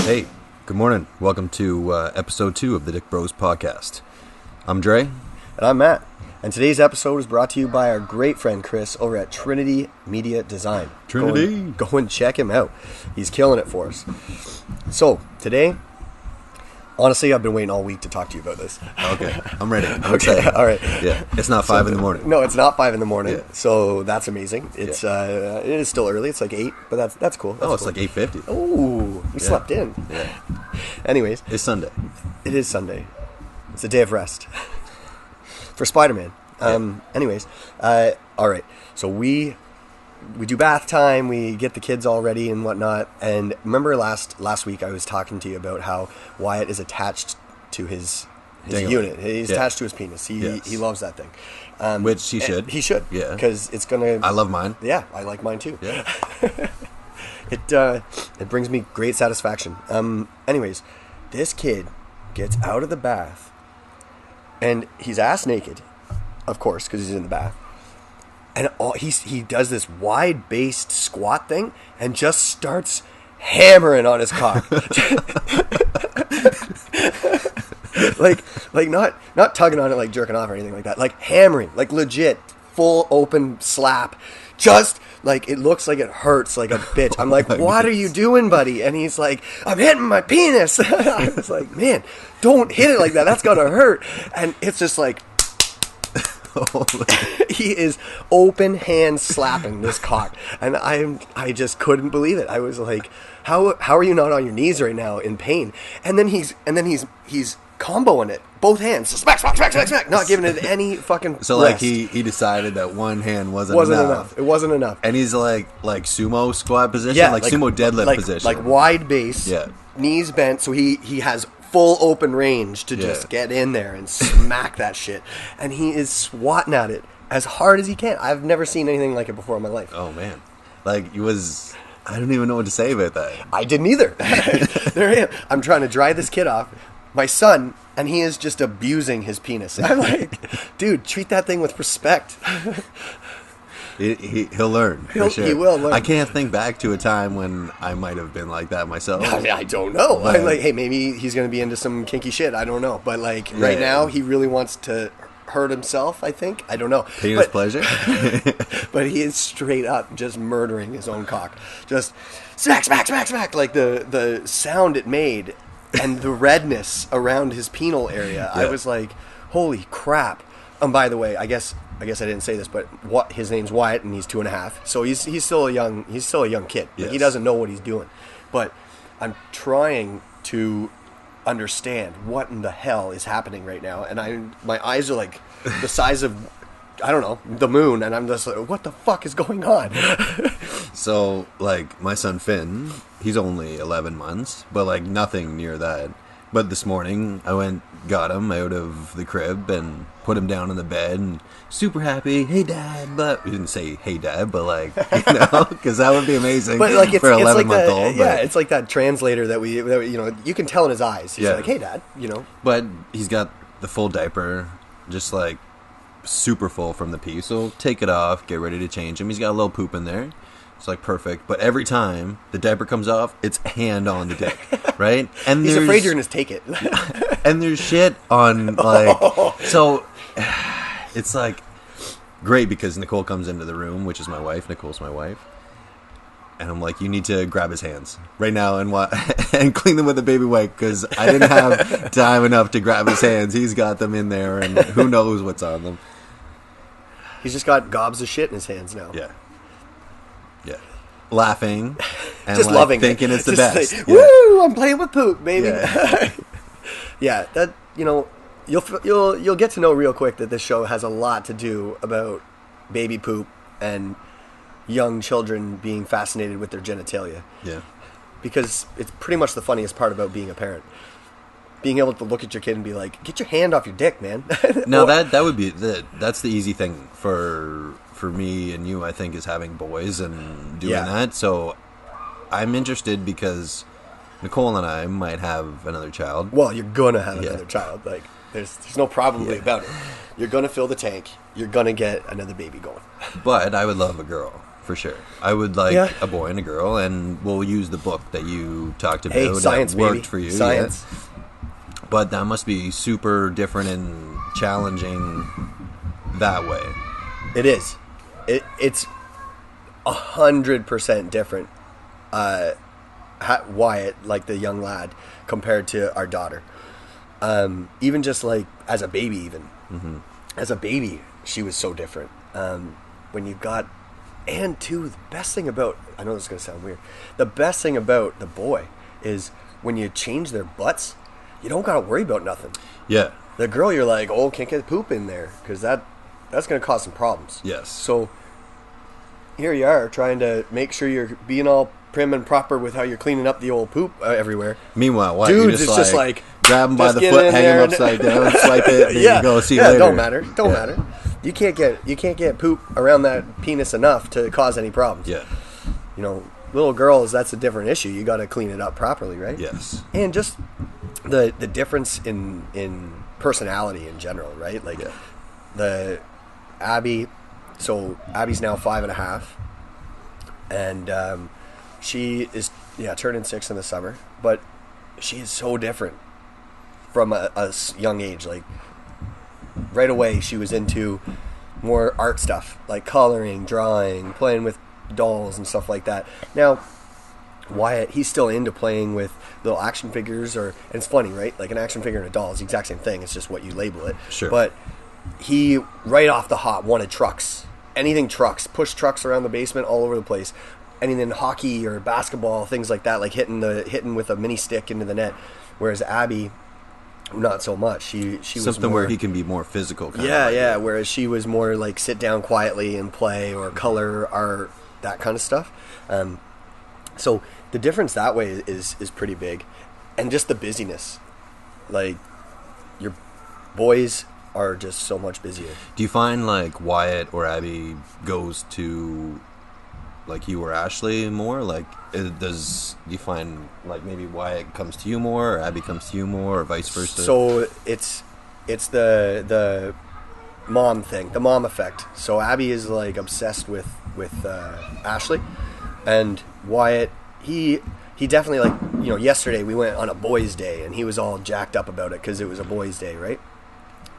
Hey, good morning. Welcome to episode 2 of the Dick Bros podcast. I'm Dre. And I'm Matt. And today's episode is brought to you by our great friend Chris over at Trinity Media Design. Trinity! Go and check him out. He's killing it for us. So, today, honestly, I've been waiting all week to talk to you about this. Okay, I'm ready. I'm excited. All right. Yeah, it's not 5 in the morning. No, it's not 5 in the morning. Yeah. So, that's amazing. It's it is still early. It's like 8, but that's cool. That's It's cool. like 8:50. Oh, we slept in. Yeah. Anyways, It's Sunday. it is Sunday. It's a day of rest for Spider-Man. Anyways, all right. So we do bath time. We get the kids all ready and whatnot. And remember last week I was talking to you about how Wyatt is attached to his Dang-a-ling. unit. He's attached to his penis. Yes. He loves that thing. Which he should. He should. Yeah. Because it's gonna. I love mine. Yeah, I like mine too. Yeah. It brings me great satisfaction. Anyways, this kid gets out of the bath, and he's ass naked, of course, because he's in the bath. And he does this wide-based squat thing, and just starts hammering on his cock. like not tugging on it, like jerking off or anything like that. Like hammering, like legit, full open slap. Just like it looks like it hurts like a bitch. I'm like, what are you doing, buddy? And he's like, I'm hitting my penis. I was like, man, don't hit it like that. That's gonna hurt. And it's just like he is open hand slapping this cock, and I just couldn't believe it. I was like, how are you not on your knees right now in pain? And then he's comboing it, both hands, smack, not giving it any fucking So rest. like he decided that one hand wasn't enough. It wasn't enough. And he's like sumo squat position, Yeah, like sumo deadlift position. like wide base, Yeah. knees bent, so he has full open range to just get in there and smack that shit. And he is swatting at it as hard as he can. I've never seen anything like it before in my life. Oh man, like I don't even know what to say about that. I didn't either. There I am. I'm trying to dry this kid off. My son, and he is just abusing his penis. I'm like, dude, treat that thing with respect. He'll learn. For sure. He will learn. I can't think back to a time when I might have been like that myself. I don't know. But- I'm like, hey, maybe he's going to be into some kinky shit. I don't know. But like right now, he really wants to hurt himself, I think. I don't know. Penis pleasure. But he is straight up just murdering his own cock. Just smack. Like the sound it made and the redness around his penile area. I was like, holy crap. By the way, I guess I didn't say this, but his name's Wyatt, and he's 2.5. So he's still a young kid. Yes. He doesn't know what he's doing. But I'm trying to understand what in the hell is happening right now, and my eyes are like the size of, I don't know, the moon, and I'm just like, what the fuck is going on? So, like, my son Finn, he's only 11 months, but, like, nothing near that. But this morning, I got him out of the crib and put him down in the bed and super happy, hey, Dad, but... He didn't say, hey, Dad, but, like, because that would be amazing But like for an it's like 11-month-old. yeah, it's like that translator that we you can tell in his eyes. He's like, hey, Dad, But he's got the full diaper, just, like, super full from the pee, so take it off, get ready to change him. He's got a little poop in there. It's like perfect, but every time the diaper comes off, it's hand on the dick, right? And he's afraid you're gonna take it. And there's shit on, like, so it's like great because Nicole comes into the room, which is my wife. Nicole's my wife, and I'm like, you need to grab his hands right now and clean them with a baby wipe because I didn't have time enough to grab his hands. He's got them in there, and who knows what's on them. He's just got gobs of shit in his hands now. Yeah. Yeah. Laughing and Just like, loving thinking it. it's the Just best. like, Yeah. woo! I'm playing with poop, baby. Yeah. Yeah, that you'll get to know real quick that this show has a lot to do about baby poop and young children being fascinated with their genitalia. Yeah. Because it's pretty much the funniest part about being a parent. Being able to look at your kid and be like, get your hand off your dick, man. No, that would be that's the easy thing for me and you, I think, is having boys and doing that. So I'm interested because Nicole and I might have another child. Well, you're gonna have another child. Like, there's no probably about it. You're gonna fill the tank. You're gonna get another baby going. But I would love a girl. for sure. I would like Yeah. a boy and a girl, and we'll use the book that you talked about. Hey, science, that worked baby. for you. Science. Yeah. But that must be super different and challenging that way. It is. It's 100% different. Wyatt, like the young lad, compared to our daughter. Even just like as a baby, as a baby, she was so different. When you got, and too, the best thing about, I know this is gonna sound weird, the best thing about the boy is when you change their butts, you don't gotta worry about nothing. Yeah. The girl, you're like, oh, can't get poop in there because that's gonna cause some problems. Yes. So here you are trying to make sure you're being all prim and proper with how you're cleaning up the old poop everywhere. Meanwhile, what? Dude, You're it's just like grab him by just the get foot, in hang there him and- upside down, swipe it, and there you go. See you later. Don't matter. Don't matter. You can't get poop around that penis enough to cause any problems. Yeah. You know, little girls, that's a different issue. You got to clean it up properly, right? Yes. And just the difference in personality in general, right? Like the Abby. So Abby's now 5.5, and she is turning 6 in the summer. But she is so different from a young age. Like right away, she was into more art stuff, like coloring, drawing, playing with dolls and stuff like that. Now, Wyatt, he's still into playing with little action figures, and it's funny, right? Like an action figure and a doll is the exact same thing. It's just what you label it. Sure. But he, right off the hop, wanted trucks. Anything trucks. Push trucks around the basement all over the place. Anything hockey or basketball, things like that, like hitting with a mini stick into the net. Whereas Abby, not so much. She was Something more, where he can be more physical. Kind yeah, of like yeah. Whereas she was more like sit down quietly and play or color art, that kind of stuff. So the difference that way is pretty big, and just the busyness. Like your boys are just so much busier. Do you find like Wyatt or Abby goes to like you or Ashley more? Like, do you find like maybe Wyatt comes to you more, or Abby comes to you more, or vice versa? So it's the mom thing, the mom effect. So Abby is like obsessed with Ashley, and Wyatt, he definitely, like, you know, yesterday we went on a boys' day and he was all jacked up about it because it was a boys' day, right?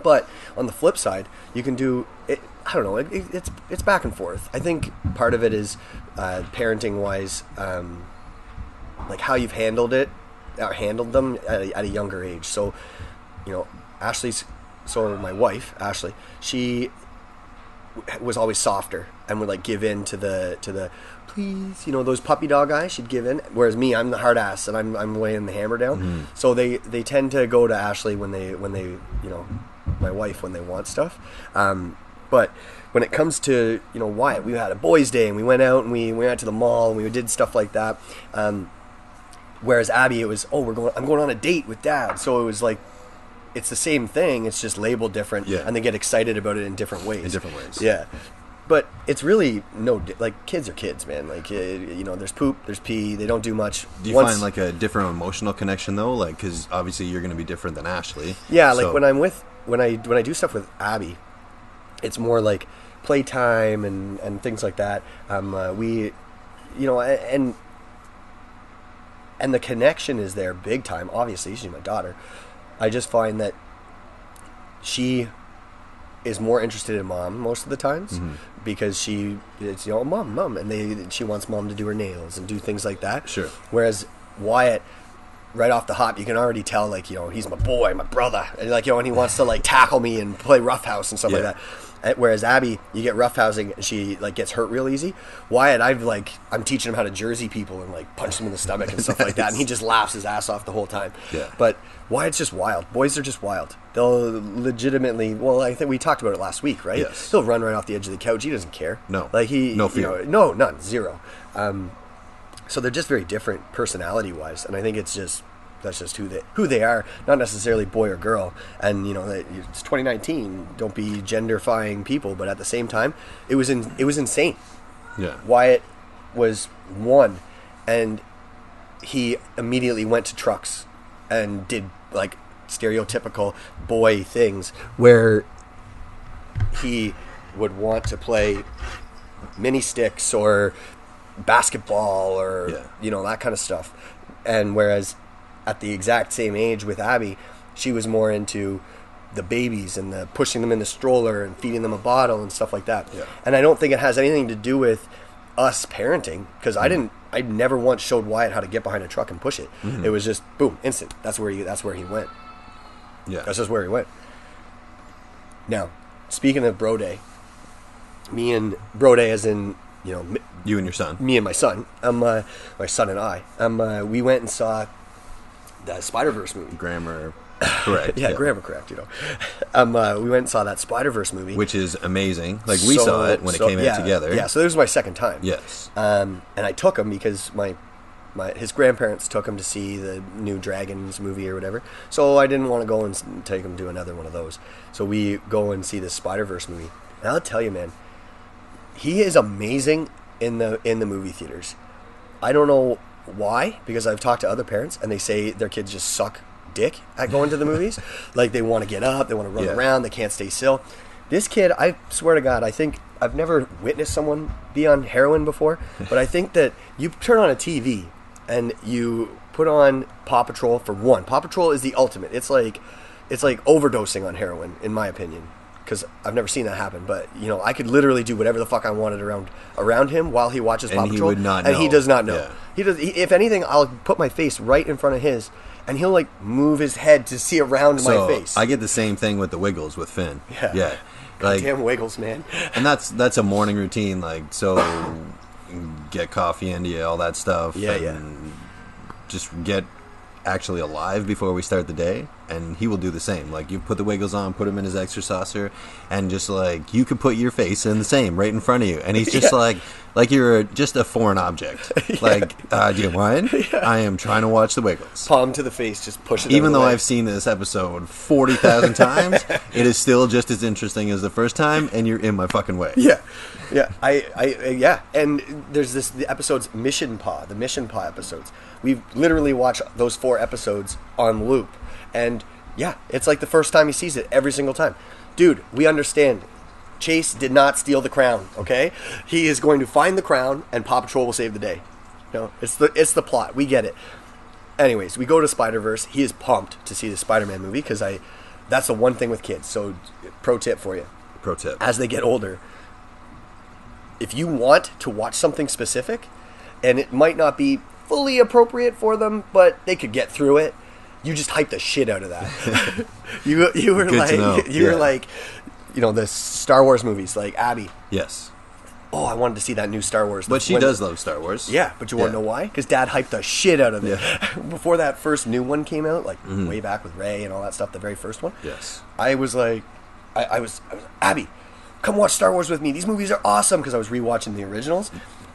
But on the flip side, you can do it. I don't know. It's back and forth. I think part of it is parenting wise, like how you've handled them at a younger age. So, you know, my wife Ashley, she was always softer and would like give in to the please, you know, those puppy dog eyes. She'd give in, whereas me, I'm the hard ass and I'm laying the hammer down. Mm-hmm. So they tend to go to Ashley when they you know, my wife, when they want stuff. But when it comes to, you know, Wyatt, we had a boys' day and we went out and we went to the mall and we did stuff like that. Whereas Abby, it was, I'm going on a date with Dad. So it was like, it's the same thing. It's just labeled different, Yeah. and they get excited about it in different ways. In different ways. Yeah. But it's really like kids are kids, man. Like, you know, there's poop, there's pee. They don't do much. Do you find like a different emotional connection though? Like, because obviously you're going to be different than Ashley. Yeah, like so. when I do stuff with Abby, it's more like playtime and things like that. We, you know, and the connection is there big time. Obviously, she's my daughter. I just find that she is more interested in Mom most of the times, because it's, you know, mom, and she wants Mom to do her nails and do things like that. Sure. Whereas Wyatt, right off the hop, you can already tell, like, you know, he's my boy, my brother, and, like, you know, and he wants to like tackle me and play roughhouse and stuff like that. Whereas Abby, you get roughhousing and she like gets hurt real easy. Wyatt, I'm teaching him how to Jersey people and like punch them in the stomach and stuff like that, and he just laughs his ass off the whole time. Yeah. But Wyatt's just wild. Boys are just wild. They'll legitimately. Well, I think we talked about it last week, right? Yes. He'll run right off the edge of the couch. He doesn't care. No. Like No fear. You know, no, none, zero. So they're just very different personality wise, and I think that's just who they are, not necessarily boy or girl. And, you know, it's 2019. Don't be genderfying people, but at the same time, it was insane. Yeah. Wyatt was 1, and he immediately went to trucks and did like stereotypical boy things where he would want to play mini sticks or basketball or that kind of stuff. And whereas at the exact same age with Abby, she was more into the babies and the pushing them in the stroller and feeding them a bottle and stuff like that. And I don't think it has anything to do with us parenting, because I never once showed Wyatt how to get behind a truck and push it. It was just boom, instant. That's where he went. That's just where he went. Now, speaking of bro day, me and bro day, as in you and your son, me and my son, my son and I, we went and saw the Spider-Verse movie. Grammar correct. Grammar correct. We went and saw that Spider-Verse movie, which is amazing. Like we saw it when it came out together. Yeah, so this was my second time. Yes. And I took him because his grandparents took him to see the new Dragons movie or whatever. So I didn't want to go and take him to another one of those. So we go and see the Spider-Verse movie. And I'll tell you, man, he is amazing in the movie theaters. I don't know why, because I've talked to other parents and they say their kids just suck dick at going to the movies. Like they want to get up, they want to run around, they can't stay still. This kid, I swear to God, I think I've never witnessed someone be on heroin before, but I think that you turn on a TV and you put on Paw Patrol for one. Paw Patrol is the ultimate. It's like overdosing on heroin, in my opinion, because I've never seen that happen. But I could literally do whatever the fuck I wanted around him while he watches Paw Patrol, he would not know. And he does not know. Yeah. He does. If anything, I'll put my face right in front of his, and he'll like move his head to see around my face. I get the same thing with the Wiggles with Finn. Yeah. Like, damn Wiggles, man. And that's a morning routine. Like, so get coffee into you, all that stuff. And just get actually alive before we start the day, and he will do the same. Like, you put the Wiggles on, put him in his exerciser, and just like you could put your face in the same right in front of you, and he's just like you're just a foreign object. Like, do you mind? I am trying to watch the Wiggles. Palm to the face, just push it. Even though I've seen this episode 40,000 times, it is still just as interesting as the first time, and you're in my fucking way. And there's the episodes the Mission Paw episodes. We've literally watched those 4 episodes on loop. And it's like the first time he sees it every single time. Dude, we understand. Chase did not steal the crown, okay? He is going to find the crown and Paw Patrol will save the day. It's the plot. We get it. Anyways, we go to Spider-Verse. He is pumped to see the Spider-Man movie because that's the one thing with kids. So, pro tip for you. Pro tip. As they get older, if you want to watch something specific, and it might not be fully appropriate for them, but they could get through it, you just hype the shit out of that. you were like the Star Wars movies, like Abby. Yes. Oh, I wanted to see that new Star Wars. But she does love Star Wars. Yeah, but you want to know why? Because Dad hyped the shit out of it. Before that first new one came out, like way back with Rey and all that stuff, the very first one. Yes. I was like, I was Abby, come watch Star Wars with me. These movies are awesome, because I was rewatching the originals.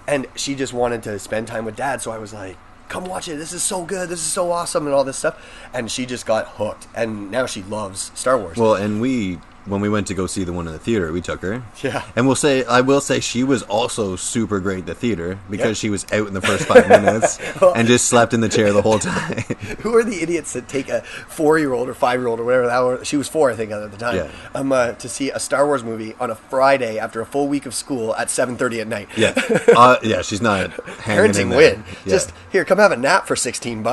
And she just wanted to spend time with Dad, so I was like, come watch it. This is so good. This is so awesome, and all this stuff. And she just got hooked. And now she loves Star Wars. Well, and when we went to go see the one in the theater, we took her. Yeah. And I will say she was also super great at the theater, because she was out in the first 5 minutes and just slept in the chair the whole time. Who are the idiots that take a 4-year-old or 5-year-old or whatever that was? She was 4, I think, at the time. To see a Star Wars movie on a Friday after a full week of school at 7:30 at night. Yeah. She's not hanging in parenting there. win. Yeah. Just here, come have a nap for $16.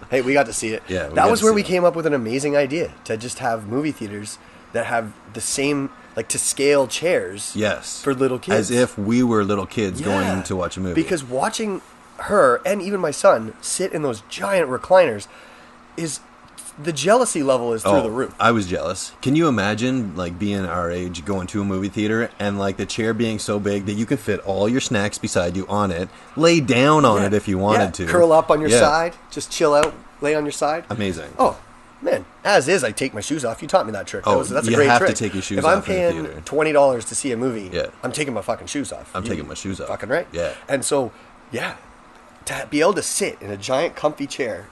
Hey, we got to see it. Yeah, that was where we came up with an amazing idea to just have movie theaters that have the same, like, to scale chairs. Yes. For little kids. As if we were little kids going to watch a movie. Because watching her and even my son sit in those giant recliners is, the jealousy level is through the roof. I was jealous. Can you imagine, like, being our age, going to a movie theater, and, like, the chair being so big that you could fit all your snacks beside you on it, lay down on it if you wanted to. Curl up on your side, just chill out, lay on your side. Amazing. Oh, man. As is, I take my shoes off. You taught me that trick. That's a great trick. You have to take your shoes off If I'm paying $20 to see a movie, I'm taking my fucking shoes off. I'm taking my shoes off. Fucking right. Yeah. And so, to be able to sit in a giant comfy chair,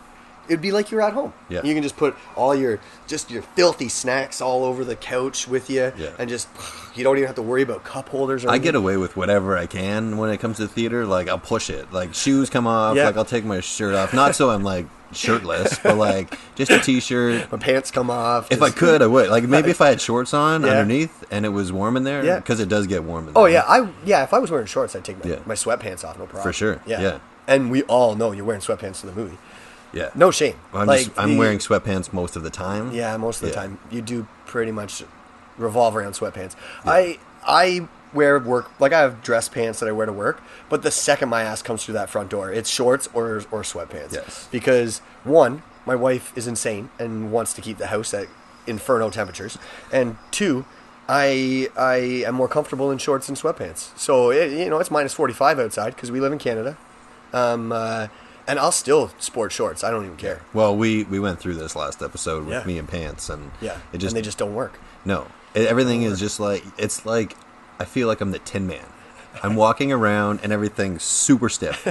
it'd be like you're at home. Yeah. You can just put all your filthy snacks all over the couch with you, and just you don't even have to worry about cup holders. Or I get away with whatever I can when it comes to theater. Like I'll push it. Like shoes come off. Yeah. Like I'll take my shirt off. Not so I'm like shirtless, but like just a t-shirt. My pants come off. If I could, I would. Like maybe if I had shorts on underneath and it was warm in there, Yeah. because it does get warm in there. Oh yeah, if I was wearing shorts, I'd take my sweatpants off, no problem. For sure. Yeah. And we all know you're wearing sweatpants to the movie. Yeah. No shame. Well, I'm wearing sweatpants most of the time. Yeah, most of the time. You do pretty much revolve around sweatpants. Yeah. I wear work, like I have dress pants that I wear to work, but the second my ass comes through that front door, it's shorts or sweatpants. Yes. Because one, my wife is insane and wants to keep the house at inferno temperatures, and two, I am more comfortable in shorts and sweatpants. So it's minus 45 outside because we live in Canada, and I'll still sport shorts. I don't even care. Well, we went through this last episode with Yeah. me and pants, and and they just don't work. No, everything is just like it's like I feel like I'm the Tin Man. I'm walking around and everything's super stiff,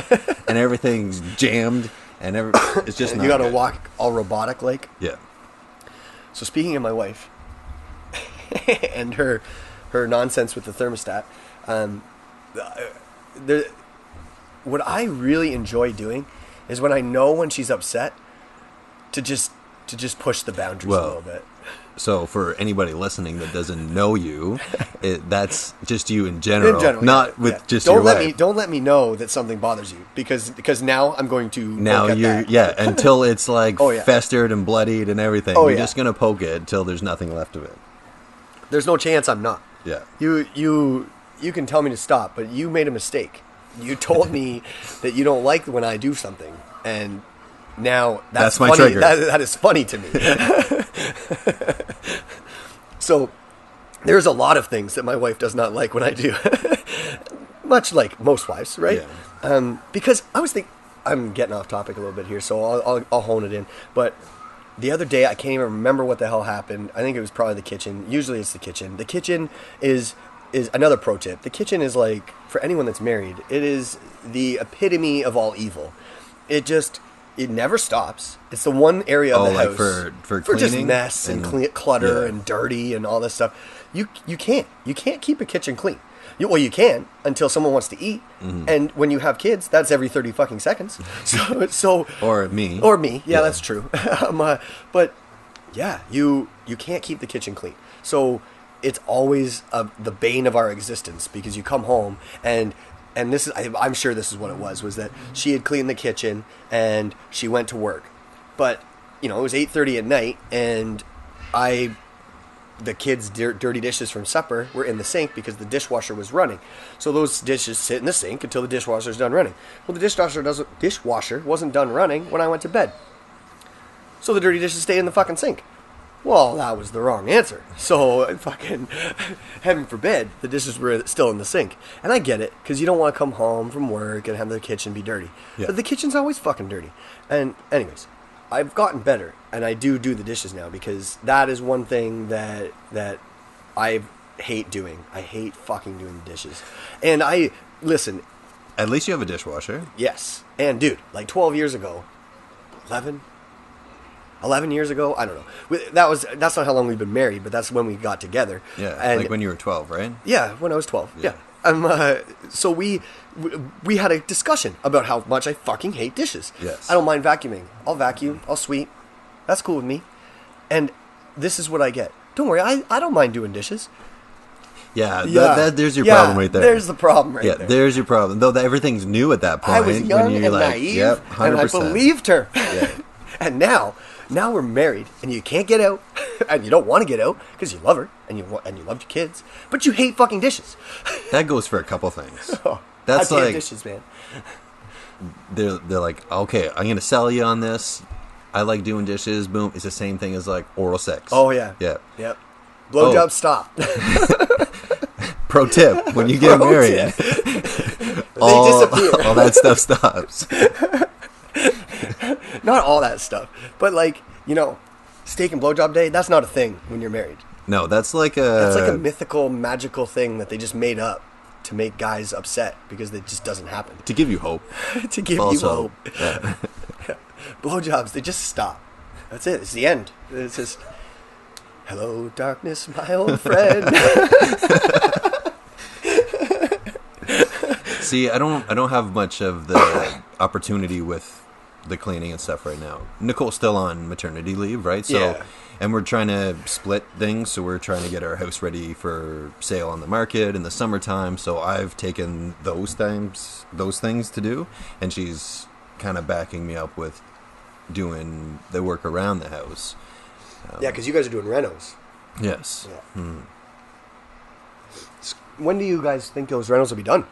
and everything's jammed, and it's just not you got to good. walk all robotic like. Yeah. So speaking of my wife and her nonsense with the thermostat, what I really enjoy doing is when I know when she's upset to just push the boundaries a little bit. So for anybody listening that doesn't know you, that's just you in general, not with just don't your let wife. me don't let me know that something bothers you because now I'm going to Now poke at that. until it's like Oh, yeah. festered and bloodied and everything. Oh, You're yeah. just gonna poke it until there's nothing left of it. There's no chance I'm not. Yeah. You can tell me to stop, but you made a mistake. You told me that you don't like when I do something, and now that's my funny. trigger. That is funny to me. So there's a lot of things that my wife does not like when I do, much like most wives, right? Yeah. Because I was thinking, I'm getting off topic a little bit here, so I'll hone it in. But the other day, I can't even remember what the hell happened. I think it was probably the kitchen. Usually it's the kitchen. The kitchen is another pro tip. The kitchen is like, for anyone that's married, it is the epitome of all evil. It never stops. It's the one area of the like house for just cleaning mess and clutter yeah. and dirty and all this stuff. You can't keep a kitchen clean. You can until someone wants to eat, and when you have kids, that's every 30 fucking seconds. So or me. Yeah, that's true. But yeah, you can't keep the kitchen clean. So it's always the bane of our existence because you come home and this is, I'm sure this is what it was that she had cleaned the kitchen and she went to work. But, it was 8:30 at night and the kids' dirty dishes from supper were in the sink because the dishwasher was running. So those dishes sit in the sink until the dishwasher's done running. Well, the dishwasher wasn't done running when I went to bed. So the dirty dishes stay in the fucking sink. Well, that was the wrong answer. So, fucking, heaven forbid, the dishes were still in the sink. And I get it, because you don't want to come home from work and have the kitchen be dirty. Yeah. But the kitchen's always fucking dirty. And anyways, I've gotten better, and I do the dishes now, because that is one thing that I hate doing. I hate fucking doing the dishes. And listen. At least you have a dishwasher. Yes. And dude, like 12 years ago, 11 years ago, I don't know. That's not how long we've been married, but that's when we got together. Yeah, and like when you were 12, right? Yeah, when I was 12. Yeah. So we had a discussion about how much I fucking hate dishes. Yes. I don't mind vacuuming. I'll vacuum. I'll sweep. That's cool with me. And this is what I get. Don't worry, I don't mind doing dishes. Yeah, there's your problem right there. There's the problem right there. Yeah, there's your problem. Though everything's new at that point. I was young when you're and like, naive, yep, 100%. and I believed her. Yeah. And now we're married, and you can't get out, and you don't want to get out because you love her, and you loved your kids, but you hate fucking dishes. That goes for a couple things. That's like dishes, man. They're like, okay, I'm gonna sell you on this. I like doing dishes. Boom. It's the same thing as like oral sex. Oh yeah. Yeah. Yep. Blowjob stop. Pro tip: when you get married, they disappear. All that stuff stops. Not all that stuff, but like steak and blowjob day. That's not a thing when you're married. No, that's like a mythical, magical thing that they just made up to make guys upset because it just doesn't happen. To give you hope. To give also, you hope. Yeah. blowjobs, they just stop. That's it. It's the end. It's just, hello, darkness, my old friend. See, I don't have much of the opportunity with the cleaning and stuff right now. Nicole's still on maternity leave, right? So, Yeah. and we're trying to split things, so we're trying to get our house ready for sale on the market in the summertime. So I've taken those things to do, and she's kind of backing me up with doing the work around the house. Yeah, because you guys are doing renos. Yes. Yeah. When do you guys think those renos will be done?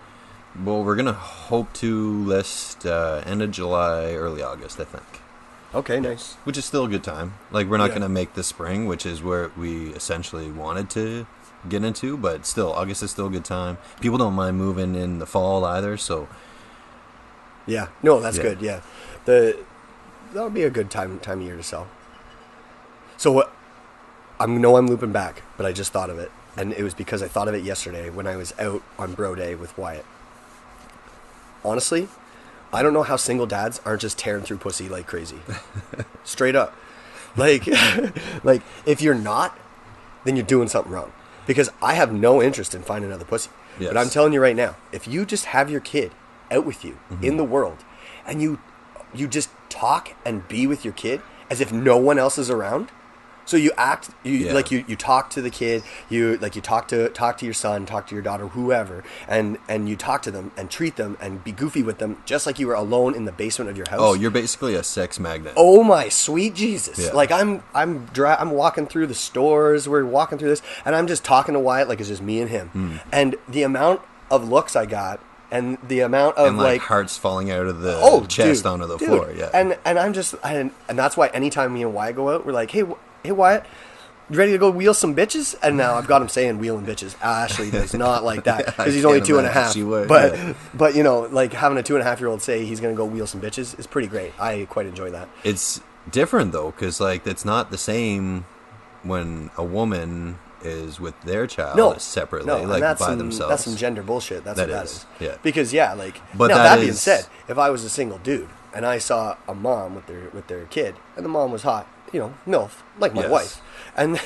Well, we're gonna hope to list end of July, early August, I think. Okay, nice. Which is still a good time. Like, we're not Yeah. going to make the spring, which is where we essentially wanted to get into, but still, August is still a good time. People don't mind moving in the fall either, so... Yeah. No, that's Yeah. good, yeah. That would be a good time of year to sell. So, I'm looping back, but I just thought of it. And it was because I thought of it yesterday when I was out on bro day with Wyatt. Honestly, I don't know how single dads aren't just tearing through pussy like crazy. Straight up. Like, like, if you're not, then you're doing something wrong. Because I have no interest in finding another pussy. Yes. But I'm telling you right now, if you just have your kid out with you in the world, and you just talk and be with your kid as if no one else is around. So you act, Yeah. like you talk to the kid, you talk to your son, talk to your daughter, whoever, and you talk to them and treat them and be goofy with them, just like you were alone in the basement of your house. Oh, you're basically a sex magnet. Oh my sweet Jesus! Yeah. Like I'm walking through the stores. We're walking through this, and I'm just talking to Wyatt like it's just me and him. And the amount of looks I got, and the amount of And, like, hearts falling out of the chest onto the dude. floor, yeah. And I'm just, and that's why anytime me and Wyatt go out, we're like, hey Wyatt, you ready to go wheel some bitches? And now I've got him saying wheeling bitches. Ashley does not like that because he's only can't 2.5. imagine she would, but yeah. but you know, like having a 2.5-year-old say he's gonna go wheel some bitches is pretty great. I quite enjoy that. It's different, though, because, like, it's not the same when a woman is with their child separately, no, like, and by themselves. That's some gender bullshit. That's That what that is, is. yeah. Because like, But now that that being is- said, if I was a single dude and I saw a mom with their kid and the mom was hot, you know, MILF, like my Yes. wife, and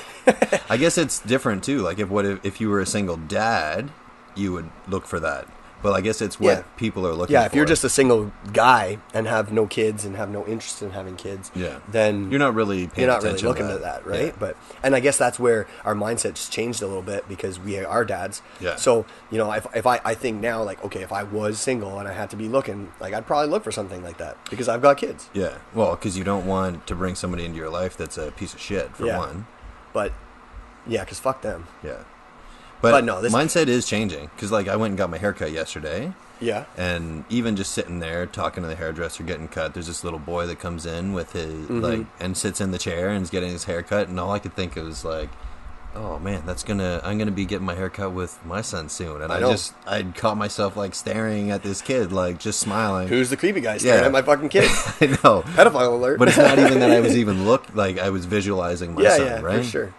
I guess it's different too. Like, if you were a single dad, you would look for that. But I guess it's what Yeah. people are looking for. yeah, if you're just a single guy and have no kids and have no interest in having kids, Yeah. then You're not really paying really attention looking to to that. that, right? Yeah. And I guess that's where our mindset's changed a little bit because we are dads. Yeah. So, you know, if I think now, like, okay, if I was single and I had to be looking, like, I'd probably look for something like that because I've got kids. Yeah. Well, because you don't want to bring somebody into your life that's a piece of shit, for Yeah. one. But yeah, because fuck them. Yeah. But no, this- mindset is changing. Because, like, I went and got my hair cut yesterday. Yeah. And even just sitting there talking to the hairdresser, getting cut, there's this little boy that comes in with his, Mm-hmm. like, and sits in the chair and is getting his hair cut. And all I could think was, like, oh, man, I'm going to be getting my hair cut with my son soon. And I know. I'd caught myself, like, staring at this kid, like, just smiling. Who's the creepy guy staring Yeah. at my fucking kid? I know. Pedophile alert. But it's not even that I was even I was visualizing my son, yeah, right? for sure.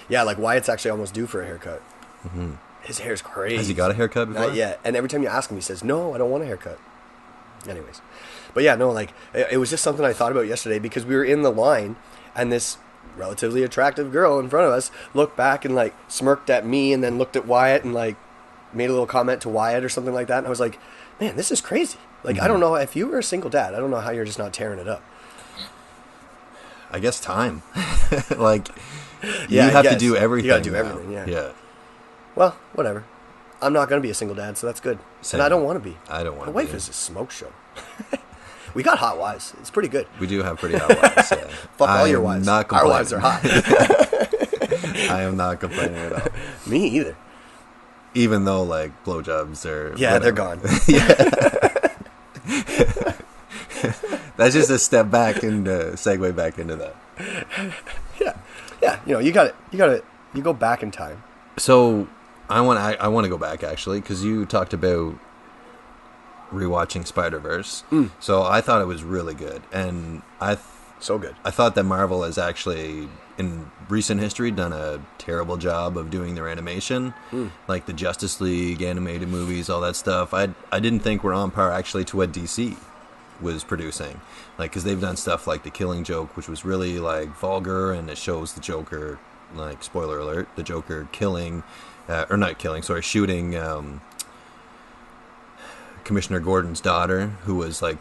Yeah, like Wyatt's actually almost due for a haircut. Mm-hmm. His hair's crazy. Has he got a haircut before? Not yet. And every time you ask him, he says, no, I don't want a haircut. Anyways. But yeah, no, like, it was just something I thought about yesterday because we were in the line and this relatively attractive girl in front of us looked back and, like, smirked at me and then looked at Wyatt and, like, made a little comment to Wyatt or something like that. And I was like, man, this is crazy. Like, I don't know, if you were a single dad, I don't know how you're just not tearing it up. I guess time. Like, Yeah, you I have to guess. do everything. You gotta do now. everything, yeah. Yeah. Well, whatever. I'm not going to be a single dad, so that's good. Same. And I don't want to be. I don't want My to wife be. is a smoke show. We got hot wives. It's pretty good. We do have pretty hot wives. Yeah. Fuck all I your am wives. Not Our complaining. wives are hot. I am not complaining at all. Me either. Even though, like, blowjobs are... Yeah, they're whatever. gone. That's just a step back and segue back into that. Yeah. You know, you go back in time. So I want to go back, actually, because you talked about rewatching Spider-Verse. So I thought it was really good, and So good. I thought that Marvel has actually, in recent history, done a terrible job of doing their animation, like the Justice League animated movies, all that stuff. I didn't think we're on par actually to what DC was producing, like, because they've done stuff like The Killing Joke, which was really like vulgar, and it shows the Joker, like, spoiler alert, the Joker killing, or not killing, sorry, shooting Commissioner Gordon's daughter, who was like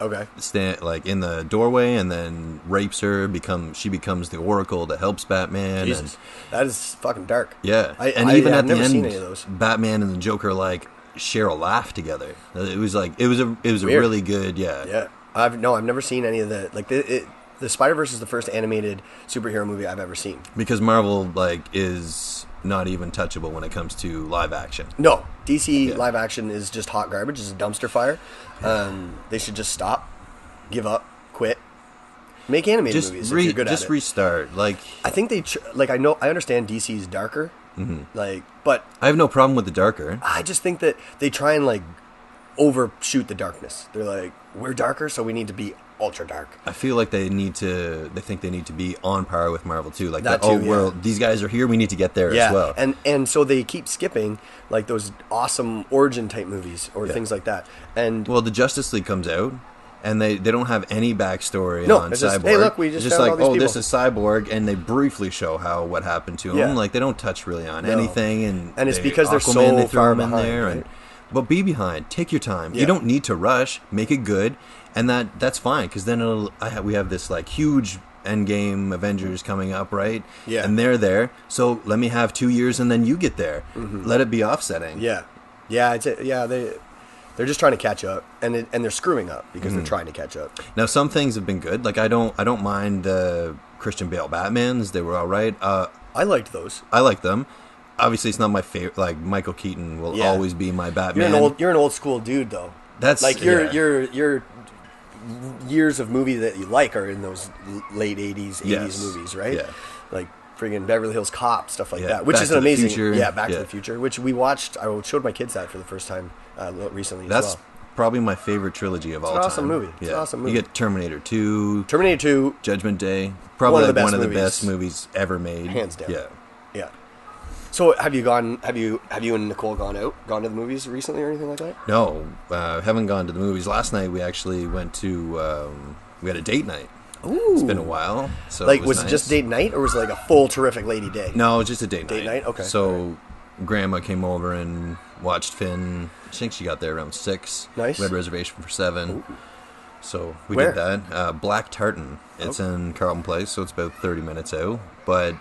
like in the doorway, and then rapes her. She becomes the Oracle that helps Batman. Jesus, that is fucking dark. Yeah, I've never seen any of those. Batman and the Joker like share a laugh together. It was like it was a really good Yeah. I've never seen any of the like the Spider-Verse is the first animated superhero movie I've ever seen. Because Marvel like is not even touchable when it comes to live action. No, DC live action is just hot garbage. It's a dumpster fire. They should just stop, give up, quit. Make animated movies if you're good at it. Just restart. Like, I think I understand DC's darker. Like, but I have no problem with the darker. I just think that they try and like overshoot the darkness. They're like, we're darker, so we need to be ultra dark. I feel like they think they need to be on par with Marvel too. Like that too, these guys are here, we need to get there as well. And so they keep skipping like those awesome origin type movies or things like that. And well, the Justice League comes out, and they don't have any backstory on it's Cyborg. just, hey, look, we just it's just found like, all these people. this is Cyborg, and they briefly show what happened to him. Yeah. Like, they don't touch really on anything, and it's because they're Aquaman, so far behind, there, right? but be behind. Take your time. Yeah. You don't need to rush. Make it good, and that's fine. Because then we have this like huge Endgame Avengers coming up, right? Yeah. And they're there. So let me have 2 years, and then you get there. Let it be offsetting. Yeah. They're just trying to catch up, and they're screwing up because they're trying to catch up. Now, some things have been good. Like, I don't mind the Christian Bale Batmans. They were all right. I liked those. I like them. Obviously, it's not my favorite. Like, Michael Keaton will always be my Batman. You're an old school dude, though. That's like your years of movie that you like are in those late 80s movies, right? Yeah. Like friggin' Beverly Hills Cop, stuff like that, which Back is to an the amazing. Future. Yeah, Back to the Future, which we watched. I showed my kids that for the first time recently. That's probably my favorite trilogy of all time. It's an awesome movie. It's an awesome movie. You get Terminator 2, Terminator 2, Judgment Day, probably one of the movies. best movies ever made, hands down. Yeah. Yeah. So have you and Nicole gone to the movies recently or anything like that? No, haven't gone to the movies. Last night we actually went to we had a date night. Ooh. It's been a while. So like, it was nice. it just date night, or was it like a full terrific lady day? No, just a date night. Date night? Okay. So Grandma came over and watched Finn. I think she got there around 6. Nice. We had a reservation for 7. Ooh. So we Where? did that. Black Tartan. It's in Carlton Place, so it's about 30 minutes out. But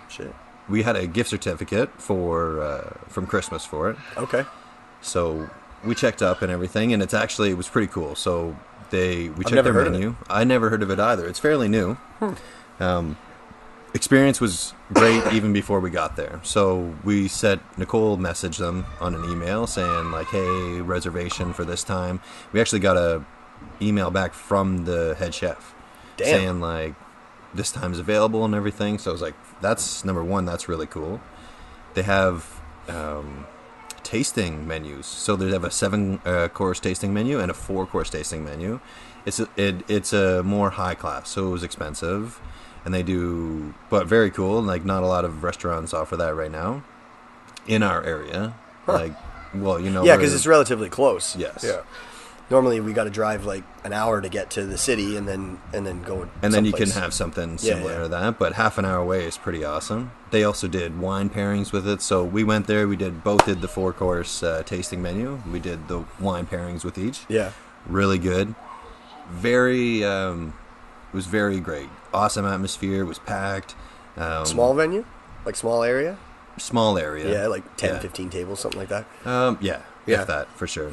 we had a gift certificate from Christmas for it. Okay. So we checked up and everything, and it was pretty cool. So we checked never their heard menu. I never heard of it either. It's fairly new. Experience was great even before we got there. So Nicole messaged them on an email saying like, hey, reservation for this time. We actually got a email back from the head chef saying like, this time's available and everything. So I was like, that's number one. That's really cool. They have tasting menus. So they have a 7-course tasting menu and a 4-course tasting menu. It's a more high class, so it was expensive, and they do, but very cool. Like, not a lot of restaurants offer that right now in our area. Like, well, yeah, because it's relatively close. Yes. Yeah. Normally, we got to drive like an hour to get to the city, and then go. And then you can have something similar to that, but half an hour away is pretty awesome. They also did wine pairings with it, so we went there. We both did the 4-course tasting menu. We did the wine pairings with each. Yeah. Really good. It was very great. Awesome atmosphere. It was packed. Small venue, like small area. Small area. Yeah, like 10, 15 tables, something like that. Yeah, that for sure.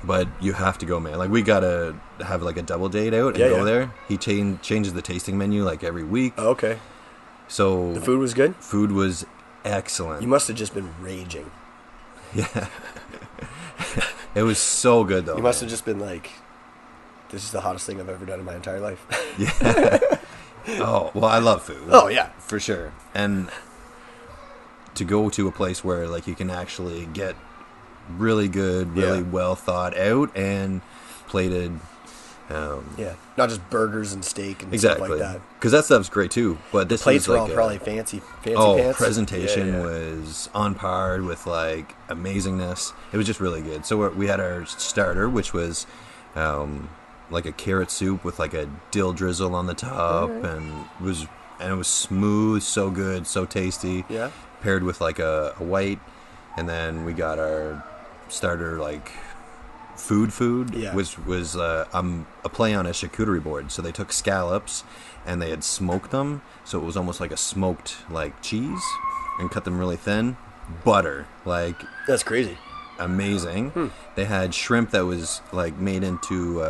But you have to go, man. Like, we gotta have like a double date out and go there. He changes the tasting menu like every week. Oh, okay. So the food was good. Food was excellent. You must have just been raging. Yeah. It was so good though. You must have just been like, this is the hottest thing I've ever done in my entire life. Yeah. Oh, well, I love food. Oh, yeah. For sure. And to go to a place where, like, you can actually get really good, really well thought out and plated. Not just burgers and steak and exactly. stuff like that. Because that stuff's great, too. But this plates was were like all probably fancy pants. Presentation was on par with, like, amazingness. It was just really good. So we had our starter, which was like a carrot soup with like a dill drizzle on the top, and it was smooth, so good, so tasty. Yeah. Paired with like a white, and then we got our starter like food, Yeah. which was a play on a charcuterie board. So they took scallops and they had smoked them, so it was almost like a smoked like cheese, and cut them really thin. Butter, like That's crazy. amazing. They had shrimp that was like made into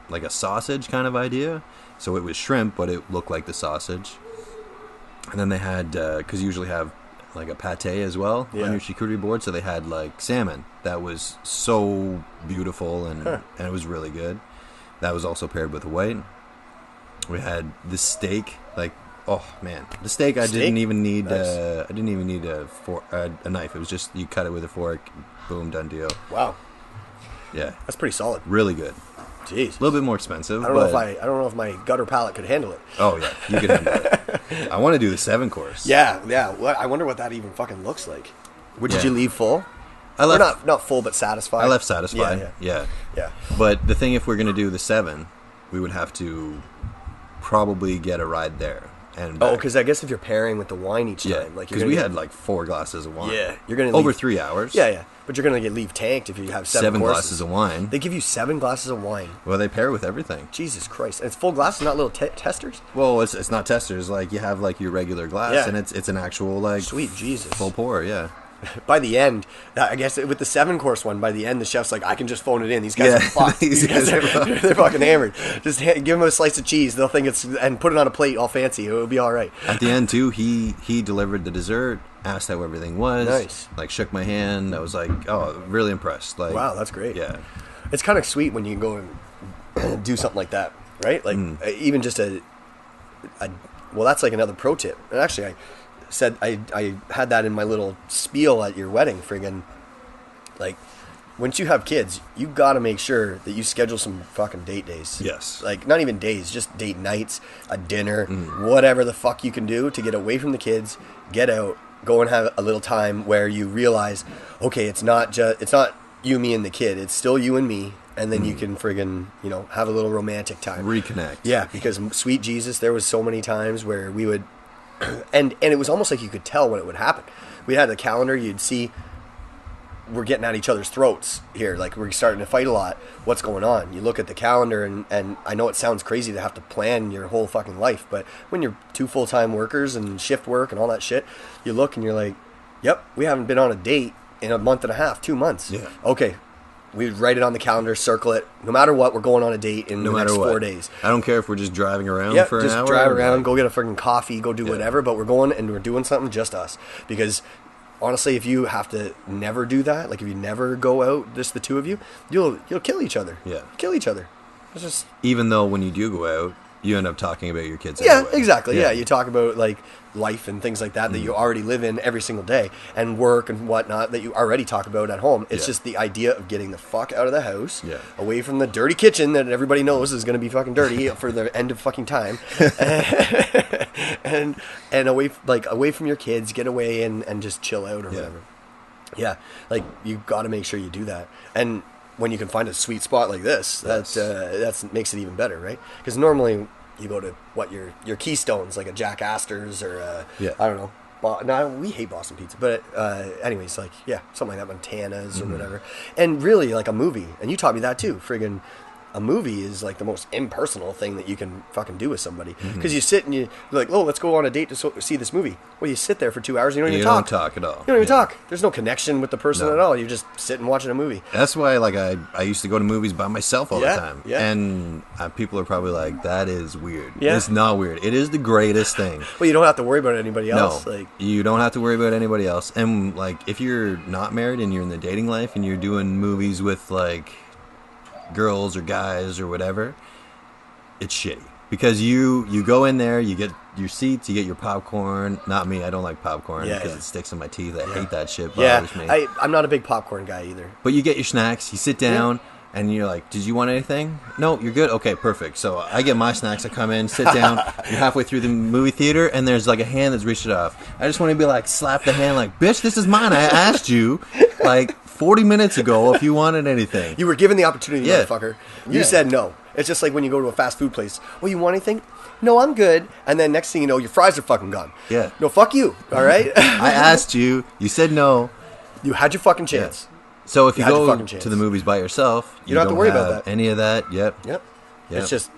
like a sausage kind of idea. So it was shrimp, but it looked like the sausage. And then they had, because you usually have like a pate as well on your charcuterie board. So they had like salmon that was so beautiful and it was really good. That was also paired with a white. We had the steak, like, oh man, the steak. I didn't even need a knife. It was just you cut it with a fork, boom, done deal. Wow, Yeah, that's pretty solid. really good. Jeez, A little bit more expensive. I don't know if my gutter palate could handle it. Oh yeah, you can handle it. I want to do the 7-course. Yeah. I wonder what that even fucking looks like. Did you leave full? I left. Or not full, but satisfied. I left satisfied. Yeah. But the thing, if we're gonna do the 7, we would have to probably get a ride there and back. Because I guess if you're pairing with the wine each time, Yeah, like because we had like 4 glasses of wine. Yeah, you're gonna over leave, 3 hours. Yeah, but you're gonna leave tanked if you have 7 courses. glasses of wine. They give you 7 glasses of wine. Well, they pair with everything. Jesus Christ! And it's full glasses, not little testers. Well, it's not testers. Like you have like your regular glass, and it's an actual like Sweet Jesus. full pour. Yeah. By the end, I guess with the 7-course one, by the end the chef's like, I can just phone it in. These guys are fucked. These guys are they're fucking hammered. Just give them a slice of cheese. They'll think it's and put it on a plate all fancy. It'll be all right. At the end too, he delivered the dessert, asked how everything was. Nice. Like shook my hand. I was like, oh, really impressed. Like, Wow, that's great. Yeah. It's kind of sweet when you can go and do something like that, right? Like even just a well, that's like another pro tip. And actually, I said I had that in my little spiel at your wedding. Friggin', like, once you have kids, you got to make sure that you schedule some fucking date days. Yes. Like, not even days, just date nights, a dinner, whatever the fuck you can do to get away from the kids, get out, go and have a little time where you realize, okay, it's not you, me, and the kid. It's still you and me. And then you can friggin', have a little romantic time. Reconnect. Yeah, because sweet Jesus, there was so many times where we would, and it was almost like you could tell when it would happen. We had a calendar, you'd see we're getting at each other's throats here, like we're starting to fight a lot. What's going on? You look at the calendar, and I know it sounds crazy to have to plan your whole fucking life, but when you're 2 full-time workers and shift work and all that shit, you look and you're like, yep, we haven't been on a date in a month and a half, 2 months. Yeah. Okay. We write it on the calendar, circle it. No matter what, we're going on a date in the next 4 days. I don't care if we're just driving around for an hour. Just drive around, go get a freaking coffee, go do whatever. But we're going and we're doing something just us. Because honestly, if you have to never do that, like if you never go out, just the two of you, you'll kill each other. Yeah, kill each other. It's just even though when you do go out, you end up talking about your kids. Yeah, anyway. exactly. Yeah, you talk about like life and things like that that you already live in every single day, and work and whatnot that you already talk about at home. It's just the idea of getting the fuck out of the house, away from the dirty kitchen that everybody knows is going to be fucking dirty for the end of fucking time, and away from your kids, get away and just chill out or whatever. Yeah, like you got to make sure you do that, and when you can find a sweet spot like this, that makes it even better, right? Because normally you go to your keystones, like a Jack Astor's or I don't know. No, we hate Boston pizza, but anyways, like something like that, Montana's or whatever. And really, like a movie, and you taught me that too. Friggin', a movie is like the most impersonal thing that you can fucking do with somebody, because you sit and you're like, oh, let's go on a date to see this movie. Well, you sit there for 2 hours and you don't even talk. You don't talk at all. You don't even talk. There's no connection with the person at all. You're just sitting watching a movie. That's why, like, I used to go to movies by myself all the time. Yeah. And people are probably like, that is weird. Yeah. It's not weird. It is the greatest thing. Well, you don't have to worry about anybody else. No, like, you don't have to worry about anybody else. And, like, if you're not married and you're in the dating life and you're doing movies with, like, girls or guys or whatever, it's shitty. Because you go in there, you get your seats, you get your popcorn. Not me, I don't like popcorn because it sticks in my teeth. I hate that shit. Bothers me. I'm not a big popcorn guy either. But you get your snacks, you sit down, and you're like, did you want anything? No, you're good? Okay, perfect. So I get my snacks, I come in, sit down, you're halfway through the movie theater, and there's like a hand that's reached it off. I just want to be like, slap the hand like, bitch, this is mine, I asked you. Like, 40 minutes ago if you wanted anything. You were given the opportunity, Yeah. motherfucker. You Yeah. said no. It's just like when you go to a fast food place. Oh, you want anything? No, I'm good. And then next thing you know, your fries are fucking gone. Yeah. No, fuck you. All right? I asked you. You said no. You had your fucking chance. So if you had your go fucking chance. to the movies by yourself, You don't have to worry about that. Any of that? Yep. Yep. Yep. It's just,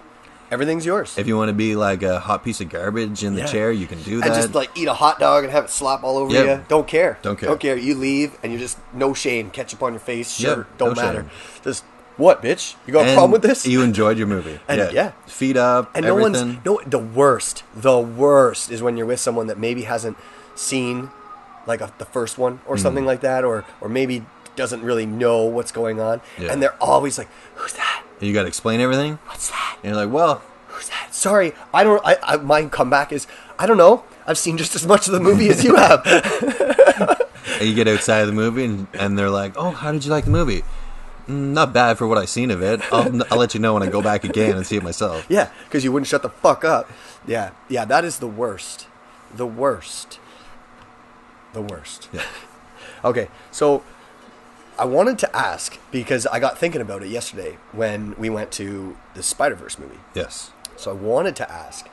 everything's yours. If you want to be like a hot piece of garbage in the Yeah. chair, you can do that. And just like eat a hot dog and have it slap all over Yep. you. Don't care. Don't care. Don't care. You leave and you're just no shame. Ketchup on your face. Yep. Shirt. Don't No matter. shame. Just what, bitch? You got a And problem with this? You enjoyed your movie. And yeah. Feet up. And everything. the worst is when you're with someone that maybe hasn't seen like the first one or something like that, or maybe doesn't really know what's going on, Yeah. and they're always like, "Who's that? And you got to explain everything. What's that? And you're like, well, Who's that? Sorry, I don't. My comeback is, I don't know. I've seen just as much of the movie as you have." and you get outside of the movie and they're like, oh, how did you like the movie? Not bad for what I've seen of it. I'll let you know when I go back again and see it myself. Yeah, because you wouldn't shut the fuck up. Yeah, that is the worst. The worst. Yeah. Okay, so I wanted to ask, because I got thinking about it yesterday when we went to the Spider-Verse movie. Yes. So I wanted to ask,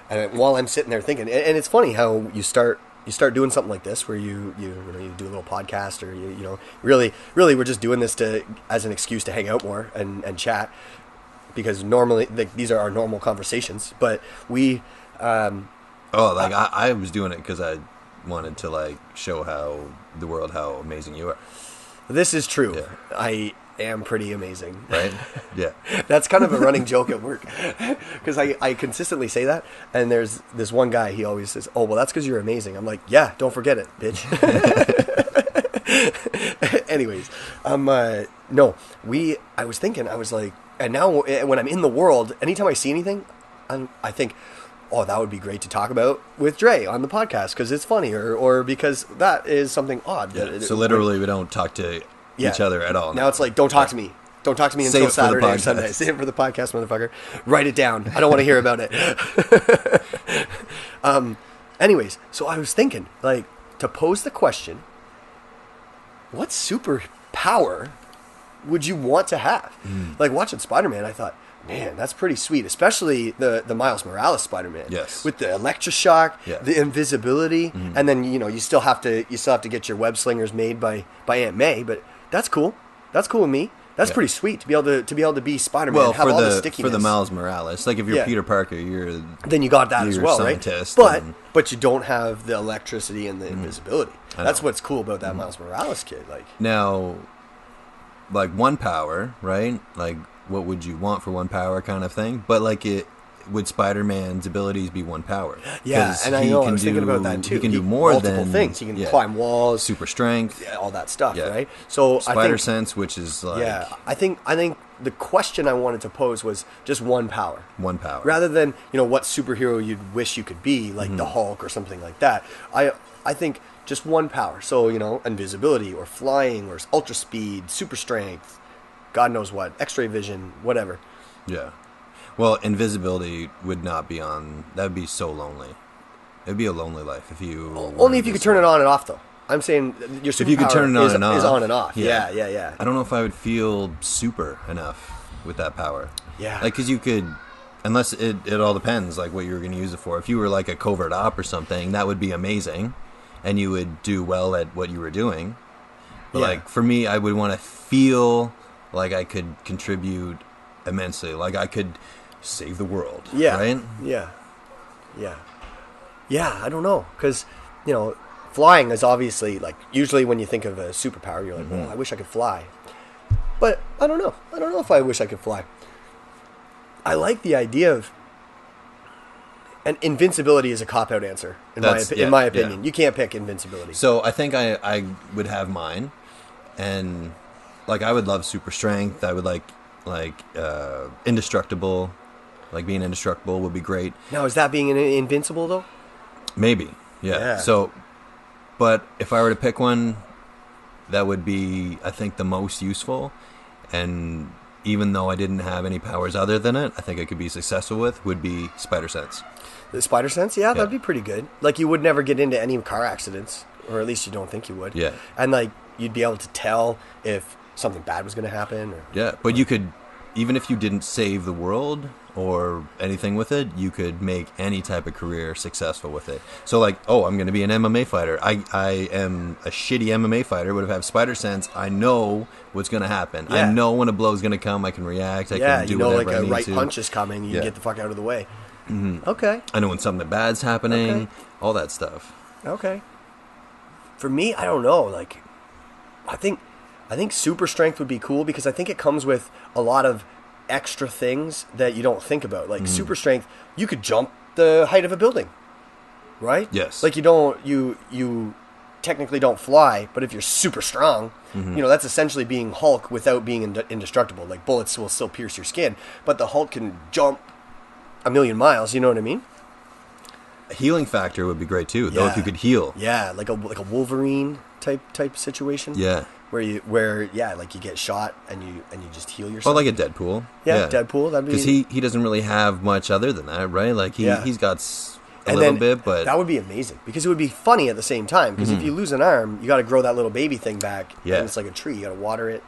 and while I'm sitting there thinking, and it's funny how you start doing something like this, where you do a little podcast, or you know, really we're just doing this as an excuse to hang out more and chat, because normally these are our normal conversations, but we. I was doing it because I wanted to like show the world how amazing you are. This is true. Yeah. I am pretty amazing. Right? Yeah. That's kind of a running joke at work, because I consistently say that, and there's this one guy, he always says, "Oh, well, that's because you're amazing." I'm like, "Yeah, don't forget it, bitch." Anyways, I was thinking, I was like, and now when I'm in the world, anytime I see anything, I think, oh, that would be great to talk about with Dre on the podcast because it's funny, or because that is something odd. Yeah. So literally, we don't talk to each other at all. Now it's like, don't talk to me. Don't talk to me Save until it for the Saturday or podcast. Sunday. Save it for the podcast, motherfucker. Write it down. I don't want to hear about it. Anyways, so I was thinking, like, to pose the question, what superpower would you want to have? Like, watching Spider-Man, I thought, man, that's pretty sweet. Especially the Miles Morales Spider-Man. Yes. With the electroshock, Yeah. the invisibility, and then you still have to get your web slingers made by Aunt May. But that's cool. That's cool with me. That's Yeah. pretty sweet to be able to be Spider-Man. Well, and have for all the the stickiness. Miles Morales, like if you're Yeah. Peter Parker, you're Then you got that as You're a well, right? scientist and- But you don't have the electricity and the invisibility. I That's know. what's cool about that Miles Morales kid. Like, now like one power, right? Like what would you want for one power kind of thing? But like would Spider-Man's abilities be one power? yeah, 'Cause and I he know I can was thinking about that too. He can do more multiple than things. He can yeah. climb walls, super strength, all that stuff, Yeah. right? So I spider think, sense, which is like yeah, I think the question I wanted to pose was just one power. one power. Rather than what superhero you'd wish you could be, like the Hulk or something like that. I think just one power. So invisibility or flying or ultra speed, super strength, God knows what, X-ray vision, whatever. Yeah. Well, invisibility would not be on. That would be so lonely. It'd be a lonely life if you. Only if you could turn it on and off, though. I'm saying your superpower If you could turn it on is, and off, is on and off. yeah. Yeah. I don't know if I would feel super enough with that power. Yeah. Like, because you could, unless it all depends, like, what you were going to use it for. If you were, like, a covert op or something, that would be amazing, and you would do well at what you were doing. But, Yeah. like, for me, I would want to feel like I could contribute immensely. Like, I could save the world. Yeah. Right? Yeah, I don't know. Because, flying is obviously, like, usually when you think of a superpower, you're like, well, I wish I could fly. But I don't know. I don't know if I wish I could fly. I like the idea of... And invincibility is a cop-out answer, in my opinion. yeah. You can't pick invincibility. So I think I would have mine, and like I would love super strength. I would like indestructible, like being indestructible would be great. Now, is that being invincible, though? Maybe, yeah. So, but if I were to pick one, that would be I think the most useful, and even though I didn't have any powers other than it, I think I could be successful with would be spider sense. The spider sense? Yeah, that'd be pretty good. Like, you would never get into any car accidents or at least you don't think you would. Yeah. And like you'd be able to tell if something bad was going to happen. Or, Yeah, but you could, even if you didn't save the world or anything with it, you could make any type of career successful with it. So like, oh, I'm going to be an MMA fighter. I am a shitty MMA fighter, but if I have spider sense, I know what's going to happen. Yeah. I know when a blow's going to come. I can react. I can do whatever like I a need right to. punch is coming. You Yeah. get the fuck out of the way. Okay. I know when something bad's happening. Okay. All that stuff. Okay. For me, I don't know. Like, I think super strength would be cool because I think it comes with a lot of extra things that you don't think about. Like super strength, you could jump the height of a building, right? Yes. Like you technically don't fly, but if you're super strong, that's essentially being Hulk without being indestructible. Like bullets will still pierce your skin, but the Hulk can jump a million miles. You know what I mean? A healing factor would be great too, though. Yeah. If you could heal. Yeah, like a Wolverine type situation. Yeah. Where you get shot and you just heal Or yourself. like a Deadpool. Yeah, Deadpool. That'd be because he doesn't really have much other than that, right? Like he's got a little bit, but that would be amazing because it would be funny at the same time. Because if you lose an arm, you got to grow that little baby thing back. Yeah. And it's like a tree. You got to water it,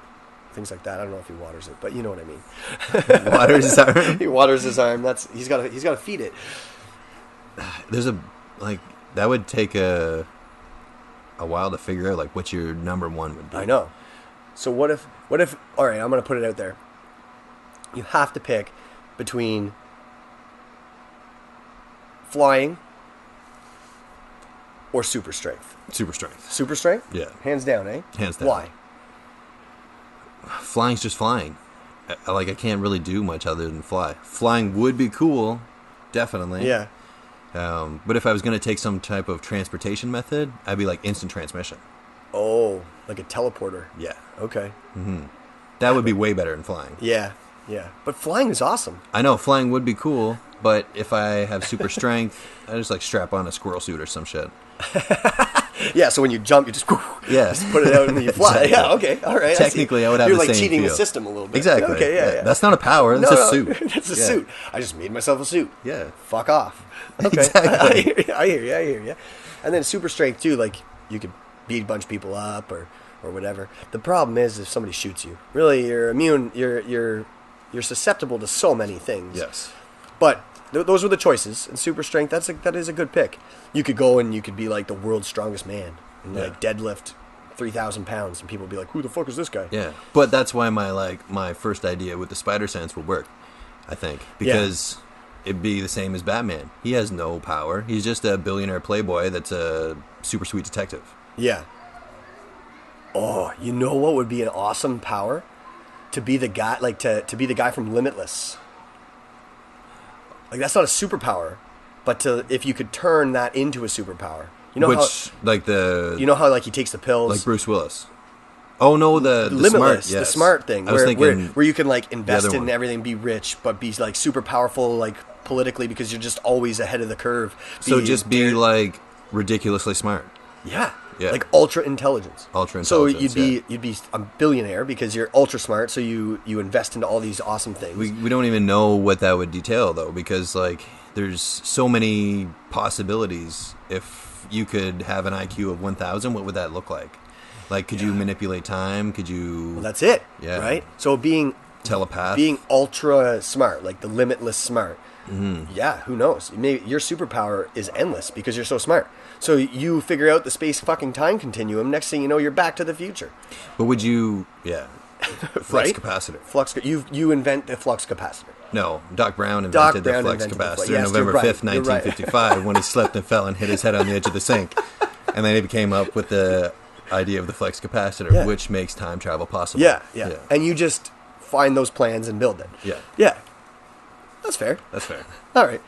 things like that. I don't know if he waters it, but you know what I mean. waters his arm. He waters his arm. He's got to feed it. There's that would take a while to figure out like what your number one would be. I know. So what if? All right, I'm gonna put it out there. You have to pick between flying or super strength. Super strength. Super strength? Yeah. Hands down, eh? Hands down. Why? Flying's just flying. I can't really do much other than fly. Flying would be cool, definitely. Yeah. But if I was going to take some type of transportation method, I'd be like instant transmission. Oh, like a teleporter. Yeah. Okay. That would be way better than flying. Yeah. Yeah. But flying is awesome. I know, flying would be cool, but if I have super strength, I just like strap on a squirrel suit or some shit. Yeah, so when you jump, you just, just put it out and then you fly. Exactly. Yeah, okay, all right. Technically, I would have You're the like same cheating feel. the system a little bit. Exactly. Okay, yeah. That's not a power. That's a suit. That's a suit. I just made myself a suit. Yeah. Fuck off. Okay. Exactly. I hear you. And then super strength too, like you could beat a bunch of people up or whatever. The problem is if somebody shoots you. Really, you're immune. You're susceptible to so many things. Yes. But those were the choices. And super strength, that is a good pick. You could go and you could be like the world's strongest man and like deadlift 3,000 pounds, and people would be like, "Who the fuck is this guy?" Yeah, but that's why my first idea with the spider sense would work. I think because it'd be the same as Batman. He has no power. He's just a billionaire playboy that's a super sweet detective. Yeah. Oh, you know what would be an awesome power? To be the guy, like to be the guy from Limitless. Like that's not a superpower, but if you could turn that into a superpower. You know how like he takes the pills, like Bruce Willis. Oh no, the Limitless, smart, yes. the smart thing, I was thinking where you can like invest other in one. everything, be rich, but be like super powerful, like politically, because you're just always ahead of the curve. So just be like ridiculously smart. Yeah. Yeah. Like ultra intelligence. Ultra So intelligence, you'd be a billionaire because you're ultra smart. So you invest into all these awesome things. We don't even know what that would detail though, because like there's so many possibilities. If you could have an IQ of 1,000, what would that look like? Like, could you manipulate time? Could you? Well, that's it. Yeah. Right. So being telepath, being ultra smart, like the limitless smart. Mm-hmm. Yeah. Who knows? Maybe your superpower is endless because you're so smart. So you figure out the space fucking time continuum. Next thing you know, you're Back to the Future. But would you? Yeah. Flux Right? capacitor. You invent the flux capacitor. No, Doc Brown invented the flux capacitor November 5th, 1955, when he slipped and fell and hit his head on the edge of the sink. And then he came up with the idea of the flux capacitor, which makes time travel possible. Yeah. And you just find those plans and build it. Yeah. That's fair. All right.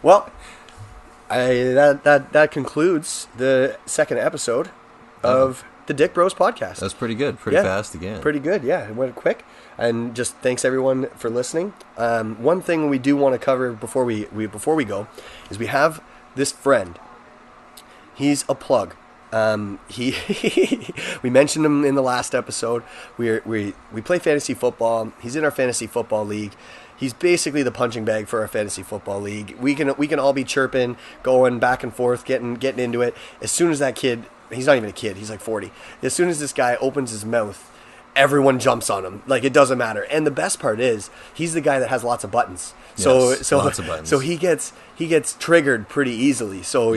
Well, that concludes the second episode of the Dick Bros podcast. That's pretty good. Pretty fast again. Pretty good, yeah. It went quick. And just thanks everyone for listening. One thing we do want to cover before we go is we have this friend. He's a plug. He we mentioned him in the last episode. We play fantasy football. He's in our fantasy football league. He's basically the punching bag for our fantasy football league. We can all be chirping, going back and forth, getting into it. As soon as that kid, he's not even a kid, he's like 40. As soon as this guy opens his mouth, everyone jumps on him. Like, it doesn't matter. And the best part is, he's the guy that has lots of buttons. So lots of buttons. So he gets triggered pretty easily. So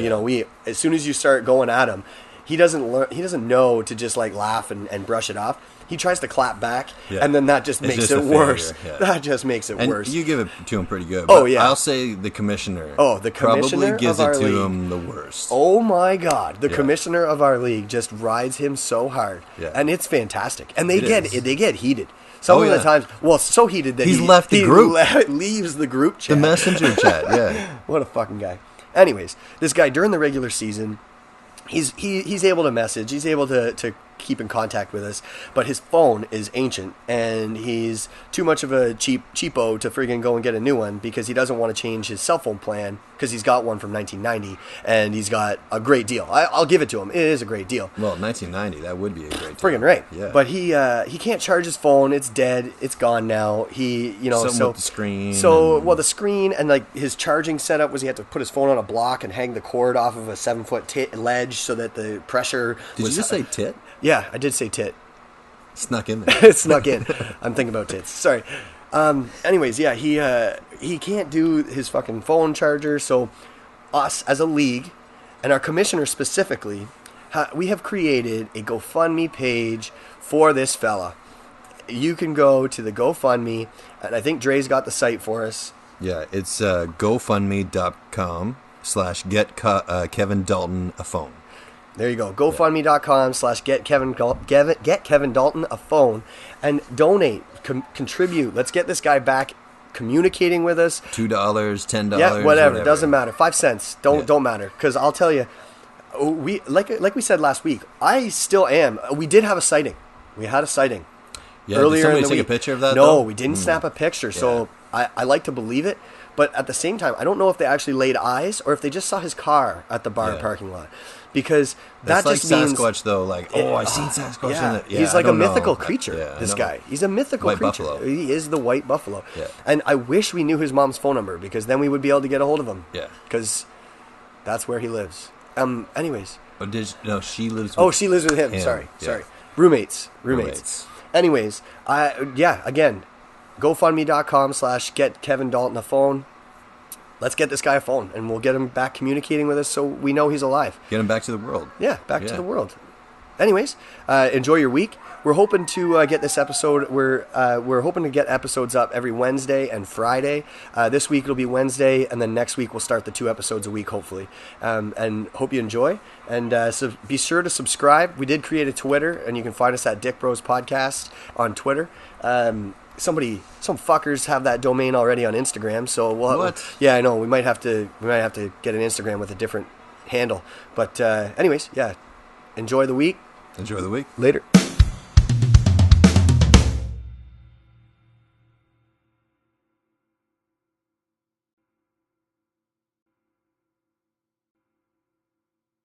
as soon as you start going at him, he doesn't know to just like laugh and brush it off. He tries to clap back, and then that just makes it worse. Yeah. That just makes it worse. You give it to him pretty good. Oh, yeah. I'll say the commissioner. Oh, the commissioner probably gives of our it to league. him the worst. Oh my God, the commissioner of our league just rides him so hard, and it's fantastic. And they get heated. Some of the times, so heated that he's left the group. Leaves the group chat, the messenger chat. Yeah, what a fucking guy. Anyways, this guy during the regular season, he's able to message. He's able to keep in contact with us, but his phone is ancient, and he's too much of a cheapo to friggin' go and get a new one because he doesn't want to change his cell phone plan because he's got one from 1990, and he's got a great deal. I'll give it to him. It is a great deal. Well, 1990, that would be a great deal. Friggin' right. Yeah. But he can't charge his phone. It's dead. It's gone now. Something with the screen. The screen and like his charging setup was he had to put his phone on a block and hang the cord off of a 7-foot ledge so that the pressure. Did you just say tit? Yeah, I did say tit. Snuck in there. It snuck in. I'm thinking about tits. Sorry. Anyways, yeah, he can't do his fucking phone charger. So us as a league and our commissioner specifically, we have created a GoFundMe page for this fella. You can go to the GoFundMe, and I think Dre's got the site for us. Yeah, it's GoFundMe.com/get Kevin Dalton a phone. There you go. GoFundMe.com/get Kevin Dalton a phone and donate, contribute. Let's get this guy back communicating with us. $2, $10, yeah, whatever. Doesn't matter. 5 cents. Don't matter. Because I'll tell you, we like we said last week. I still am. We did have a sighting. We had a sighting. Yeah, earlier did somebody in the take week. A picture of that? No, though? We didn't snap a picture. So I like to believe it. But at the same time, I don't know if they actually laid eyes or if they just saw his car at the bar parking lot. Because that that's just like means Sasquatch, though. Like, I seen Sasquatch. Yeah, in he's like a mythical creature. This guy, he's a mythical white creature. Buffalo. He is the white buffalo. Yeah. And I wish we knew his mom's phone number because then we would be able to get a hold of him. Yeah. Because that's where he lives. Anyways. But she lives. She lives with him. him. Sorry. Yeah. Roommates. Anyways, again, GoFundMe.com/get Kevin Dalton a phone. Let's get this guy a phone, and we'll get him back communicating with us so we know he's alive. Get him back to the world. Yeah, back to the world. Anyways, enjoy your week. We're hoping to get this episode. We're hoping to get episodes up every Wednesday and Friday. This week it'll be Wednesday, and then next week we'll start the 2 episodes a week, hopefully. And hope you enjoy. And so be sure to subscribe. We did create a Twitter, and you can find us at Dick Bros Podcast on Twitter. Some fuckers have that domain already on Instagram. So what? Yeah, I know. We might have to get an Instagram with a different handle. But anyways, yeah. Enjoy the week. Enjoy the week. Later.